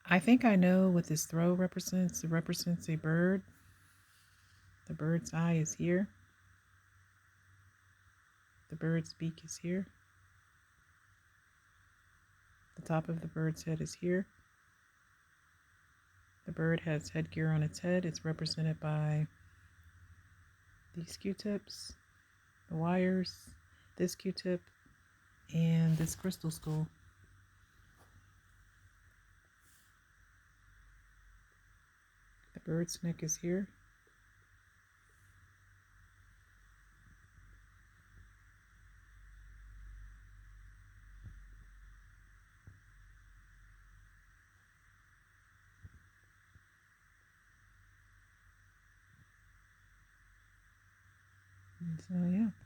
I think I know what this throw represents. It represents a bird. The bird's eye is here. The bird's beak is here. The top of the bird's head is here. The bird has headgear on its head. It's represented by these Q-tips, the wires, this Q-tip, and this crystal skull. The bird's neck is here. And so, yeah.